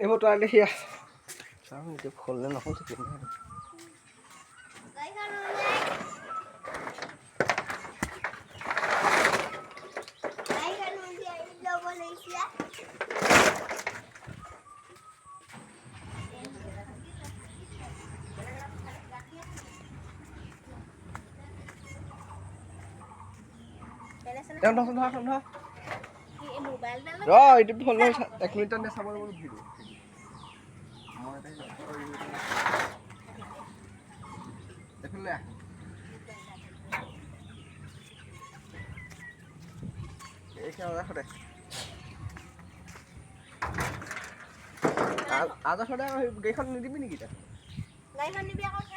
এইবোৰ তই দেখিয়া চাওঁ এতিয়া ফলনে নহ'ল চাগে এইটো ফল এক মিনিট চাব ভিডিঅ' এইফালে সদায় আজা সদায় গাড়ীখন নিদিবি নেকি তাত গাড়ীখন নিবি আকৌ